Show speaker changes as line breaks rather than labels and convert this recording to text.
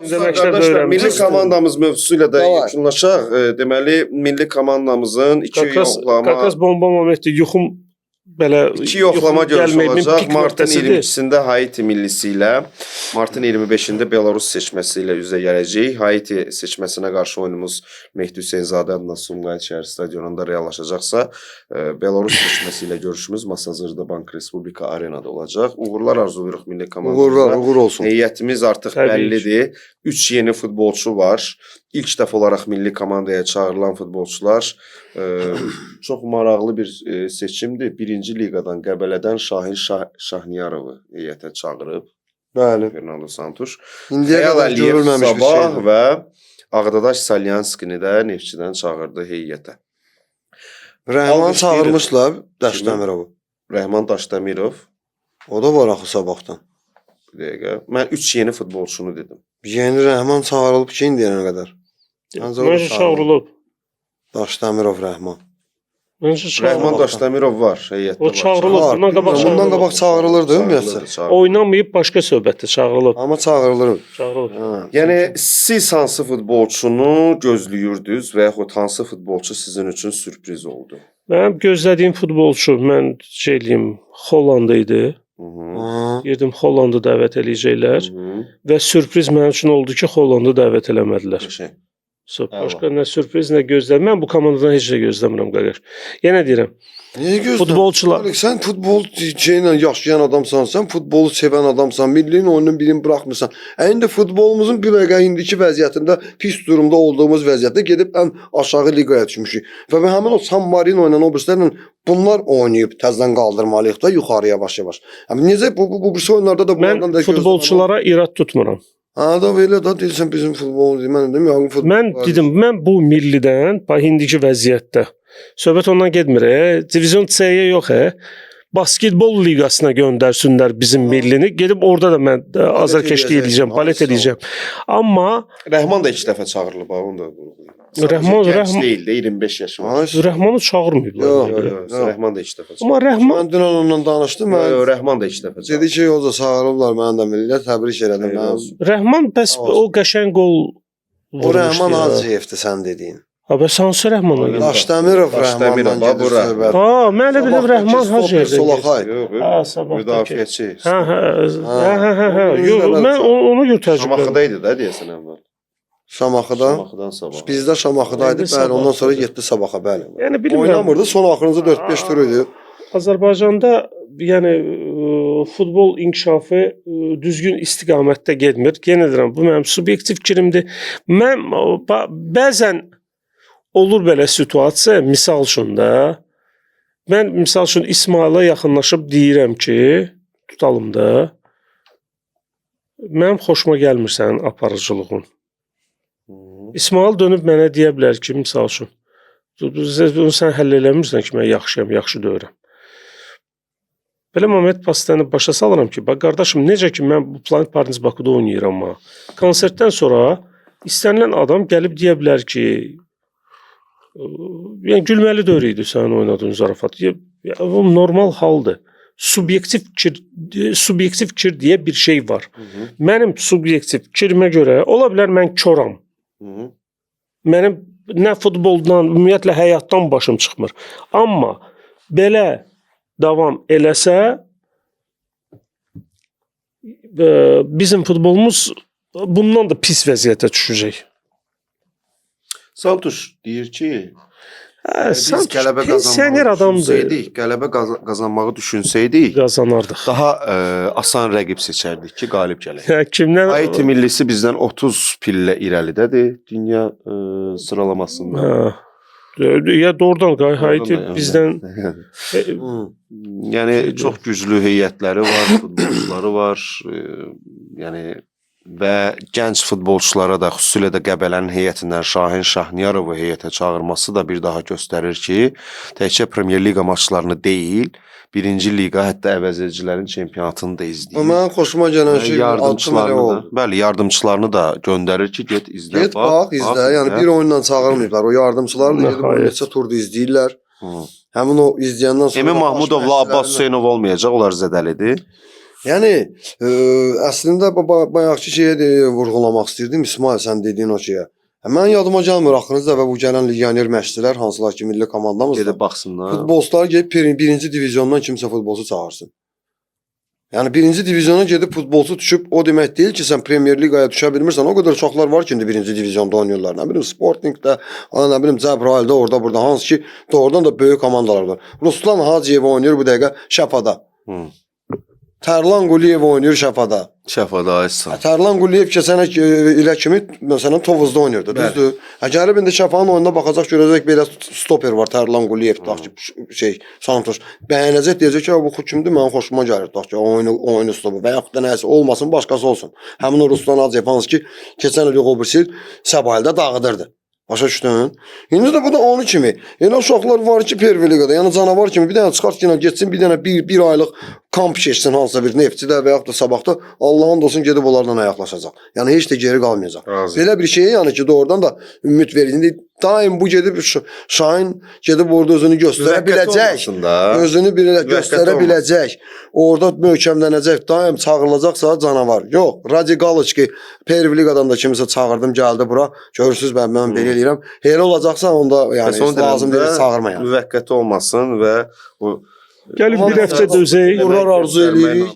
Arkadaşlar milli komandamız mövzusuyla da yekunlaşaq. Deməli milli komandamızın iki yoxlama
Qakas bomba momenti yuxum belə
iki yoxlama görüşü olacaq.
pik
Martın
nöqtəsidir.
22-sində Haiti millisi ilə, Martın 25-də Belarus seçməsi ilə üzə gələcək. Haiti seçməsinə qarşı oyunumuz Mehdi Hüseynzadə adına Sumqayıt şəhər stadionunda reallaşacaqsa, Belarus seçməsi ilə görüşümüz Masazırda Bank Respublika Arenada olacaq. Uğurlar arzulayırıq milli komandamıza.
Uğur olsun.
Heyətimiz artıq bəllidir. 3 yeni futbolçu var. İlk dəfə olaraq milli komandaya çağırılan futbolçular. Çox maraqlı bir seçimdir. Birinci liqadan Qəbələdən Şahin Şahniyarovu heyətə çağırıb.
Bəli.
Fernando Santos.
İndiyə
Xəyal
qədər
Əliyev
görülməmiş bir
Sabah
şeydir.
və Ağdadaş Salyanskini də Neftçidən çağırdı heyətə.
Rəhman
Alqış
çağırmışlar Daşdəmirovu.
Rəhman Daşdəmirov.
O da var axı sabahdan.
Bir dəqiqə. Mən 3 yeni futbolçunu dedim.
Yeni Rəhman çağırılıb ki, indiyənə qədər.
Məncə çağırılıb.
Daşdəmirov Rəhman.
Məncə
Rəhman
çağırılıb.
Daşdəmirov var heyətdə.
O
var.
çağırılıb. Bundan qabaq
Bundan qabaq çağırılırdı ümumiyyətlə.
Çağırılır.
Oynamayıb başqa söhbətdə çağırılıb.
Amma çağırılır.
Çağırılıb.
Yəni siz hansı futbolçunu gözləyirdiniz və yaxud hansı futbolçu sizin üçün sürpriz oldu?
Mənim gözlədiyim futbolçu mən eləyim Hollanda idi. Girdim Hollandı dəvət eləyəcəklər və sürpriz mənim üçün oldu ki, Hollandı dəvət eləmədilər. Başqa nə sürpriz, nə gözlədim. Mən bu komandadan heç nə gözləmirəm qardaş. Yenə deyirəm.
Niyə gözləmirsən?
Futbolçular.
Sən futbol şeylə yaşayan adamsan, sən futbolu sevən adamsan, millinin oyunun birini buraxmırsan. İndi futbolumuzun bir dəqiqə indiki vəziyyətində pis durumda olduğumuz vəziyyətdə gedib ən aşağı liqaya düşmüşük. Və həmin o San Marino ilə o birislərlə bunlar oynayıb təzədən qaldırmalıyıq da yuxarıya yavaş-yavaş. Necə bu oyunlarda da bunlardan da
Mən futbolçulara irad tutmuram.
Da belə da deyirsən bizim futbolumuz, mən dedim yəqin futbol.
Mən dedim, mən bu millidən indiki vəziyyətdə söhbət ondan getmir. Divizyon C-yə yox, basketbol liqasına göndərsinlər bizim millini. Gedib orada da mən azarkeşlik edəcəm, balet edəcəm. Amma
Rəhman da 2 dəfə çağırılıb, onu da.
Rəhman
deyil də 25 yaşı var.
Rəhmanı çağırmayıblar.
Yox, Rəhman da 2 dəfə çağırılıb.
Amma Rəhman
Mən dünən onunla danışdım.
Yox, Rəhman da 2 dəfə çağırılıb.
Dedi ki, o da çağırıblar mənə də millət, təbrik elədim.
Rəhman bəs o qəşəng gol
O Rəhman Hacıyevdir sən dediyin.
Ha, bəs hansı Rəhmana gəlir?
Daşdəmirov Rəhmandan gedir söhbət.
Ha, mən elə bildim Rəhman Hacıyevdir.
Solakay.
Ha, sabah.
Müdafiəçi.
Hə. Yox, mən onu götürəcəm.
Şamaxıda idi də deyəsən əvvəl.
Şamaxıda.
Şamaxıdan sabah.
Bizdə Şamaxıdaydı, bəli, ondan sonra getdi Sabaxa, bəli.
Yəni bilmirəm.
Oynamırdı, son axırıncı 4-5 tur idi.
Azərbaycanda yəni futbol inkişafı düzgün istiqamətdə getmir. Yenə deyirəm, bu mənim subyektiv fikrimdir. Mən bəzən olur belə situasiya, misal üçün də mən misal üçün İsmailə yaxınlaşıb deyirəm ki, tutalım da mənim xoşuma gəlmir sənin aparıcılığın. İsmail dönüb mənə deyə bilər ki, misal üçün bunu sən həll eləmirsən ki, mən yaxşıyam, yaxşı deyirəm. Belə moment pasitəni başa salıram ki, bax qardaşım, necə ki mən bu Planet Partners Bakuda oynayıram amma konsertdən sonra istənilən adam gəlib deyə bilər ki, yəni gülməli deyir idi sənin oynadığın zarafat. Bu normal haldır. Subyektiv fikir deyə bir şey var. Mənim subyektiv fikrimə görə ola bilər mən koram. Mənim nə futboldan, ümumiyyətlə həyatdan başım çıxmır. Amma belə davam eləsə bizim futbolumuz bundan da pis vəziyyətə düşəcək.
Santuş deyir ki, biz qələbə
pensioner adamdır.
Qələbə qazanmağı düşünsəydik,
Qazanardıq.
daha asan rəqib seçərdik ki, qalib gələk.
Kimdən?
Haiti millisi bizdən 30 pillə irəlidədir dünya sıralamasında.
Ya doğrudan Haiti bizdən
yəni çox güclü heyətləri var, futbolçuları var. Yəni və gənc futbolçulara da, xüsusilə də Qəbələnin heyətindən Şahin Şahniyarovu heyətə çağırması da bir daha göstərir ki, təkcə Premyer Liqa maçlarını deyil, birinci liqa, hətta əvəzedicilərin çempionatını da izləyir.
Mənə xoşuma gələn şey
yardımçılarını da göndərir ki, get izlə,
get bax, izlə. Yəni bir oyundan çağırmayıblar. O yardımçılar da gedib neçə turda izləyirlər. Həmin o izləyəndən sonra
Emin Mahmudovla Abbas Hüseynov olmayacaq, onlar zədəlidir.
Yəni əslində bayaqçı şeyə də vurğulamaq istirdim İsmail sən dediyin o şeyə. Mən yadıma gəlmir axırınızda və bu gələn legioner məşqçilər hansılar ki milli komandamızda
Gedib baxsınlar.
futbolçular gedib birinci diviziondan kimsə futbolçu çağırsın. Yəni birinci divizyona gedib futbolçu düşüb o demək deyil ki sən Premier Liqaya düşə bilmirsən. O qədər uşaqlar var ki indi birinci divizionda oynayırlar. Nə bilim Sportingdə, nə bilim Cəbrayılda, orada burada hansı ki doğrudan da böyük komandalar var. Ruslan Hacıyev oynayır bu dəqiqə Şəfada. Tərlan Quliyev oynayır Şəfada.
Şəfada aysan.
Tərlan Quliyev keçən ilə kimi məsələn Tovuzda oynayırdı, düzdür? Gəlib indi Şəfanın oyununa baxacaq, görəcək belə stoper var Tərlan Quliyev ki Santos bəyənəcək, deyəcək ki, bu kimdir? Mənim xoşuma gəlir ki, oyunu stopu və yaxud da nəsə olmasın, başqası olsun. Həmin o Ruslan Hacıyev hansı ki, keçən il Yoxobrsil Səbaildə dağıdırdı. Başa düşdün? İndi də bu da onun kimi. Elə uşaqlar var ki, Perveliqada, yəni canavar kimi bir dənə çıxart ki, getsin, bir dənə bir aylıq kamp keçsin hansısa bir Neftçidə və yaxud da Sabahda, Allahın olsun gedib onlardan ayaqlaşacaq. Yəni heç də geri qalmayacaq. Belə bir şey yəni ki, doğrudan da ümid verici. Daim bu gedib Şahin gedib orada özünü göstərə biləcək. Özünü göstərə biləcək. Orada möhkəmlənəcək. Daim çağırılacaqsa canavar. Yox, radikal ki, Perveliqadan da kimisə çağırdım, gəldi bura. Görürsüz mən belə eləyirəm. Elə olacaqsa onda yəni lazım deyil çağırmayaq.
Müvəqqəti olmasın və
Gəlin bir həftə dözək.
Uğurlar arzu edirik.